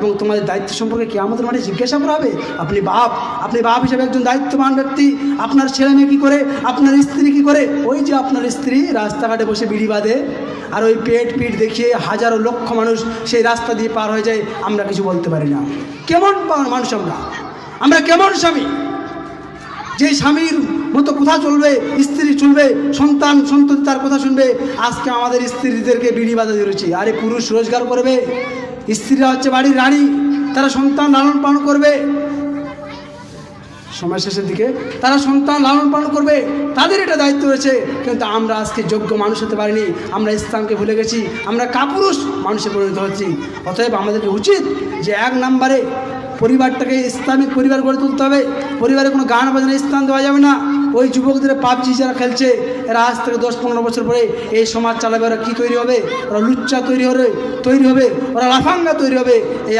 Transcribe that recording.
এবং তোমাদের দায়িত্ব সম্পর্কে কিয়ামতের মাঠে জিজ্ঞাসা করা হবে। আপনি বাপ হিসেবে একজন দায়িত্ববান ব্যক্তি, আপনার ছেলে মেয়ে কী করে, আপনার স্ত্রী কী করে। ওই যে আপনার স্ত্রী রাস্তাঘাটে বসে বিড়ি বাঁধে, আর ওই পিঠ দেখিয়ে হাজারো লক্ষ মানুষ সেই রাস্তা দিয়ে পার হয়ে যায়, আমরা কিছু বলতে পারি না। কেমন মানুষ আমরা কেমন স্বামী, যে স্বামীর মতো কথা চলবে, স্ত্রী চলবে, সন্ততি তার কথা শুনবে। আজকে আমাদের স্ত্রীদেরকে বিড়ি বাঁধা ধরেছি। আরে পুরুষ রোজগার করবে, স্ত্রীরা হচ্ছে বাড়ির রানী, তারা সন্তান লালন পালন করবে, সময় শেষের দিকে তারা সন্তান লালন পালন করবে, তাদের এটা দায়িত্ব রয়েছে। কিন্তু আমরা আজকে যোগ্য মানুষ হতে পারিনি, আমরা ইসলামকে ভুলে গেছি, আমরা কাপুরুষ মানুষে পরিণত হচ্ছি। অতএব আমাদেরকে উচিত যে এক নম্বরে পরিবারটাকে ইসলামিক পরিবার গড়ে তুলতে হবে। পরিবারে কোনো গান বাজনা স্থান দেওয়া যাবে না। ওই যুবকদের পাবজি যারা খেলছে, এরা আজ থেকে 10-15 বছর পরে এই সমাজ চালাবে। ওরা কী তৈরি হবে? ওরা লুচ্চা তৈরি হবে, ওরা লাফাঙ্গা তৈরি হবে। এই